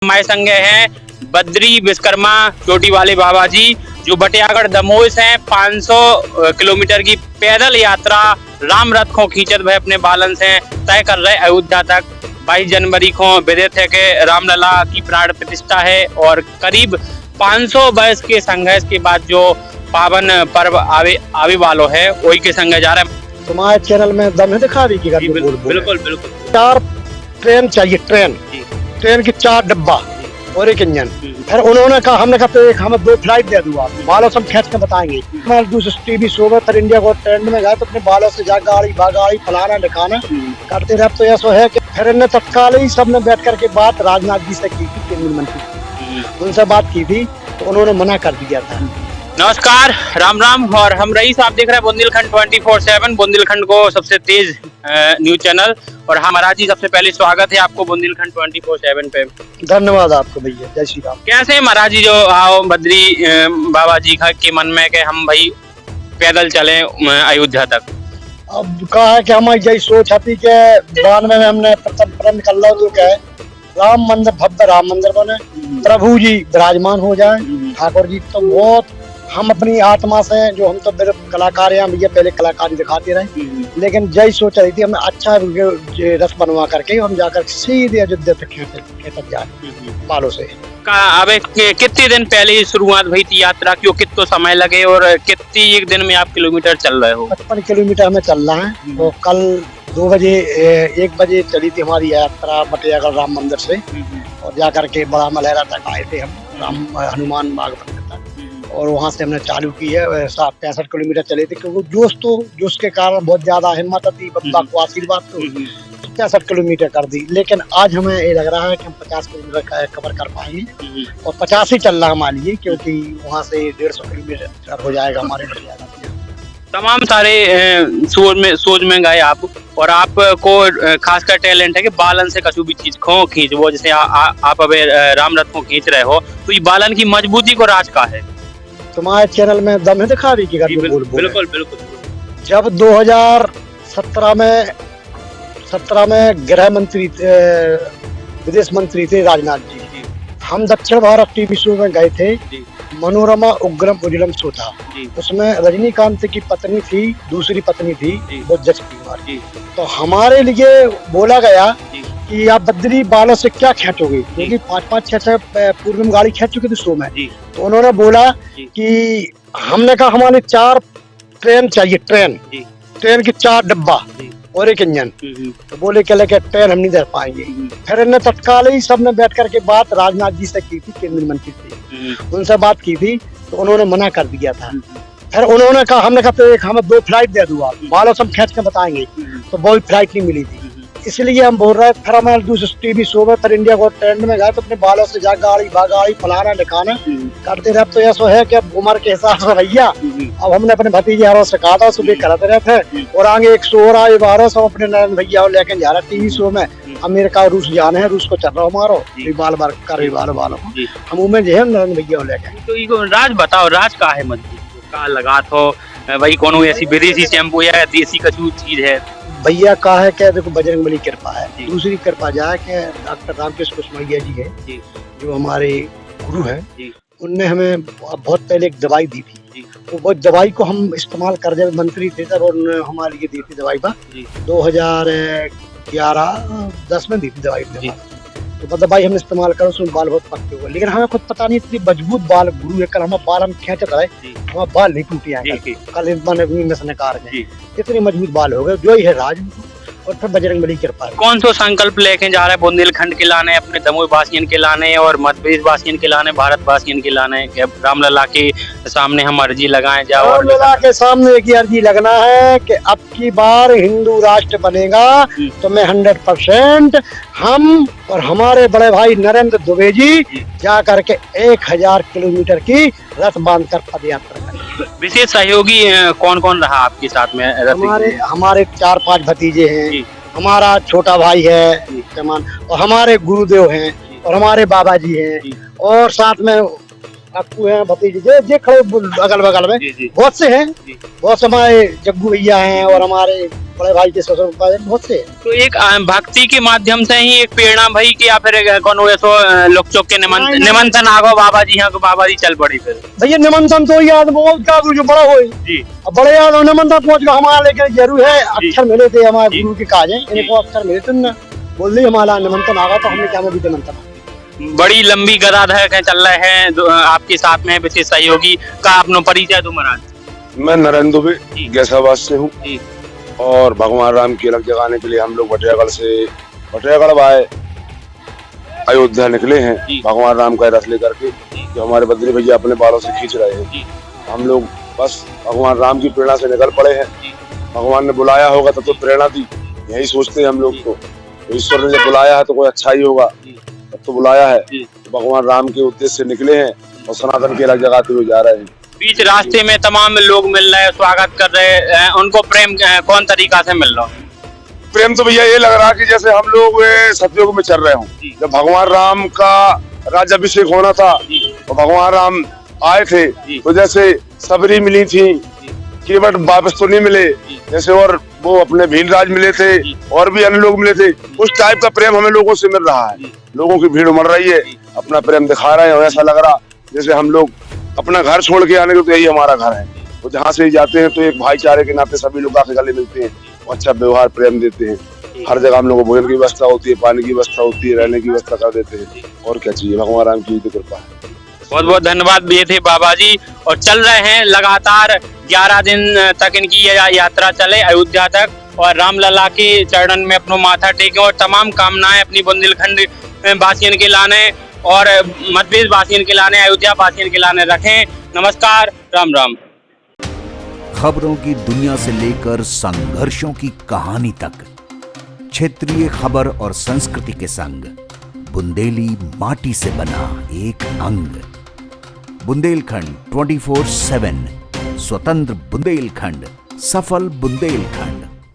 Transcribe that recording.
हमारे संग हैं बद्री विश्वकर्मा चोटी वाले बाबा जी, जो बटियागढ़ दमोह से हैं। 500 किलोमीटर की पैदल यात्रा राम रथ को खींचत भय अपने बालन से तय कर रहे अयोध्या तक। 22 जनवरी को विदित है कि रामलला की प्राण प्रतिष्ठा है और करीब 500 वर्ष के संघर्ष के बाद जो पावन पर्व आवे वालो है वही के संग जा रहे हैं। तुम्हारे चैनल में दम है दिखा दी कि बिल्कुल बिल्कुल 4 ट्रेन चाहिए, ट्रेन की 4 डब्बा और 1 इंजन। फिर उन्होंने कहा, हमने कहा तो एक हमें 2 फ्लाइट दे दूँ, आप बालों से हम खींच के बताएंगे। मैं दूसरे टीवी शो में फिर इंडिया को ट्रेंड में गए तो अपने बालों से जा गाड़ी फलाना दिखाना करते रहे। तो ऐसा है कि फिर इन्हें तत्काल ही सबने बैठ करके बात राजनाथ जी से की थी, केंद्रीय मंत्री उनसे बात की थी तो उन्होंने मना कर दिया था। नमस्कार, राम राम। और हम रईस, आप देख रहे हैं बुंदेलखंड 24/7, बुंदेलखंड को सबसे तेज न्यूज चैनल। और महाराज जी, सबसे पहले स्वागत है आपको बुंदेलखंड 24/7 पे। धन्यवाद आपको भैया, जय श्री राम। कैसे महाराज जी जो आओ बद्री बाबा जी के मन में कि हम भाई पैदल चले अयोध्या तक? अब कहा है कि हमारी यही सोच थी कि 92 में हमने प्रथम प्रण निकल रहा तो क्या है, राम मंदिर, भव्य राम मंदिर बने, प्रभु जी विराजमान हो जाए, ठाकुर जी। तो बहुत हम अपनी आत्मा से, जो हम तो मेरे कलाकार हैं भैया, पहले कलाकारी दिखाते रहे, लेकिन यही सोच रही थी हमें अच्छा रथ बनवा करके हम जाकर सीधे अयोध्या तक खेतक जाए बालों से। अब कितने दिन पहले शुरुआत हुई थी यात्रा की, कितना समय लगे और कितनी एक दिन में आप किलोमीटर चल रहे हो? 55 किलोमीटर हमें चल रहा है। तो कल 2 बजे 1 बजे चली थी हमारी यात्रा बटियागढ़ राम मंदिर से, और जाकर के बड़ा मलहरा तक आए थे हम, हनुमान बाग तक, और वहाँ से हमने चालू की है। 65 किलोमीटर चले थे, क्योंकि जोश के कारण बहुत ज्यादा हिम्मत थी, बाबा को आशीर्वाद तो 65 किलोमीटर कर दी। लेकिन आज हमें ये लग रहा है कि हम 50 किलोमीटर कवर कर पाएंगे, और 50 ही चल रहा हमारे लिए, क्योंकि वहाँ से 150 किलोमीटर हो जाएगा हमारे बटियागढ़। तमाम सारे सोच में गए आप, और आपको खासकर टैलेंट है कि बालन से कछु भी चीज को खींच वो, जैसे आप अभी राम रथ को खींच रहे हो, तो ये बालन की मजबूती को राज का है। तुम्हारे चैनल में दम है दिखा दी कि बिल्कुल। जब 2017 में गृह मंत्री विदेश मंत्री थे राजनाथ जी, हम दक्षिण भारत टीवी शो में गए थे, मनोरमा उग्रम उजलम शो था। उसमें रजनीकांत की पत्नी थी, दूसरी पत्नी थी वो जज कुमार। तो हमारे लिए बोला गया कि आप बद्री बालों से क्या खींचोगे, क्योंकि 5-5, 6-6 पूर्व में गाड़ी खींच चुकी थी शो में। तो उन्होंने बोला कि हमने कहा हमारे 4 ट्रेन चाहिए, ट्रेन की 4 डब्बा और 1 इंजन। तो बोले क्या लेके ट्रेन हम नहीं दे पाएंगे। फिर इन्हें तत्काल ही सबने बैठ करके बात राजनाथ जी से की थी, केंद्रीय मंत्री से उनसे बात की थी तो उन्होंने मना कर दिया था। फिर उन्होंने कहा, हमने कहा तो एक हमें 2 फ्लाइट दे दूँ, आप बालों से हम खींच के बताएंगे। तो वो फ्लाइट नहीं मिली थी, इसलिए हम बोल रहे थे। फिर हमारे दूसरे टीवी शो में फिर इंडिया को ट्रेंड में गए तो अपने बालों से जा गाड़ी फलाना दिखाना करते रहे। तो ऐसा है कि अब उम्र के हिसाब से भैया, अब हमने अपने भतीजे हारों से कहा था, सुबह कराते रहे थे, और आगे एक शो रहा है 12 सब अपने नरेंद्र भैया लेके जा रहा टीवी शो में। अमेरिका रूस जाने हैं, रूस को चल रहा हमारो बाल बाल हम उमें जो है नरेंद्र भैया लेके। तो राज बताओ, राज का है मजबूत का लगा तो वही कोनो ऐसी विदेशी शैम्पू या देसी कछु चीज है? भैया का है क्या, देखो बजरंगबली कृपा है, दूसरी कृपा जाए कि डॉक्टर रामकृष्ण कुशमैया जी है जो हमारे गुरु हैं, उनने हमें बहुत पहले एक दवाई दी थी। वो दवाई को हम इस्तेमाल कर, जब मंत्री थे तब उन्होंने हमारे लिए दी थी दवाई। 2011-10 में दी थी दवाई। तो वो दवाई हम इस्तेमाल करो, उसमें बाल बहुत पक्के हुए, लेकिन हमें खुद पता नहीं इतनी मजबूत बाल गुरु है। कल हमारे बाल हम खींच रहे, हमारे बाल नहीं टूटे हैं कल इतने मजबूत बाल हो गए। जो ही है राज, और फिर बजरंगबली कृपा है। कौन सा संकल्प लेके जा रहे हैं बुंदेलखंड के लाने, अपने दमोह वासियन के लाने और मध्य प्रदेश वासियन के लाने, भारत वासियन के लाने? रामलला के सामने हम अर्जी लगाएं जाओ? रामलला के सामने एक अर्जी लगना है कि अब की बार हिंदू राष्ट्र बनेगा तो मैं 100% हम और हमारे बड़े भाई नरेंद्र दुबे जी जा करके 1000 किलोमीटर की रथ बांधकर पद यात्रा करेंगे। विशेष सहयोगी कौन कौन रहा आपके साथ में? हमारे 4-5 भतीजे हैं, हमारा छोटा भाई है और हमारे गुरुदेव हैं, और हमारे बाबा जी हैं, और साथ में आपको हैं भतीजे जे खड़े अगल बगल में बहुत से हैं। बहुत से हमारे जग्गू भैया हैं, और हमारे बड़े भाई के ससुर बहुत से। तो एक भक्ति के माध्यम से ही एक प्रेरणा भई कि या फिर कोनो ऐसो लोक चोक के निमंत्रण आगो बाबा जी यहाँ को बाबा जी चल पड़ी फिर भैया निमंत्रण तो याद बहुत का जो बड़ा हो जी। अब बड़े याद निमंत्रण पहुंच गया हमारा, लेकिन जरूर है अक्षर मिले थे हमारे गुरु के काज है, इनको अक्षर मिले थे ना, बोल दी हमारा निमंत्रण आगा तो हमने क्या भी निमंत्रण। बड़ी लंबी गदाधर के चल रहे हैं आपके साथ में विशेष सहयोगी का अपनो परिचय दो महाराज। मैं नरेंद्र दुबे गैसाबाद से हूँ और भगवान राम की अलग जगाने के लिए हम लोग बटियागढ़ आए, अयोध्या निकले हैं भगवान राम का रथ लेकर के, जो हमारे बद्री भैया अपने बालों से खींच रहे हैं। हम लोग बस भगवान राम की प्रेरणा से निकल पड़े हैं। भगवान ने बुलाया होगा तो प्रेरणा दी, यही सोचते हैं हम लोग। तो ईश्वर ने जब बुलाया है तो कोई अच्छा ही होगा, तब तो बुलाया है। तो भगवान राम के उद्देश्य से निकले हैं और सनातन की अलग जगाते हुए जा रहे हैं। बीच रास्ते में तमाम लोग मिल रहे हैं, स्वागत कर रहे हैं, उनको प्रेम कौन तरीका से मिल रहा है? प्रेम तो भैया ये लग रहा कि जैसे हम लोग सतयुग में चल रहे हों। जब भगवान राम का राज्याभिषेक होना था तो भगवान राम आए थे, तो जैसे सबरी मिली थी, केवट वापस तो नहीं मिले जैसे, और वो अपने भीलराज मिले थे और भी अन्य लोग मिले थे। उस टाइप का प्रेम हमें लोगों से मिल रहा है। लोगों की भीड़ उमड़ रही है, अपना प्रेम दिखा रहे हैं। ऐसा लग रहा जैसे हम लोग अपना घर छोड़ के आने के तो यही हमारा घर है। तो जहाँ से ही जाते हैं तो एक भाईचारे के नाते सभी लोग आके गले मिलते हैं, अच्छा व्यवहार प्रेम देते हैं। हर जगह हम लोगों को भोजन की व्यवस्था होती है, पानी की व्यवस्था होती है, रहने की व्यवस्था कर देते हैं। और क्या चाहिए, भगवान राम की कृपा है। बहुत बहुत धन्यवाद ये थे बाबा जी। और चल रहे हैं लगातार 11 दिन तक इनकी यात्रा चले अयोध्या तक, और रामलला के चरणन में अपनो माथा टेके और तमाम कामनाएं अपनी बुंदेलखंड वासियन के लाने और मध्य वासियन के लाने, अयोध्या वासियन के लाने रखें। नमस्कार, राम राम। खबरों की दुनिया से लेकर संघर्षों की कहानी तक, क्षेत्रीय खबर और संस्कृति के संग बुंदेली माटी से बना एक अंग। बुंदेलखंड 24/7, स्वतंत्र बुंदेलखंड, सफल बुंदेलखंड।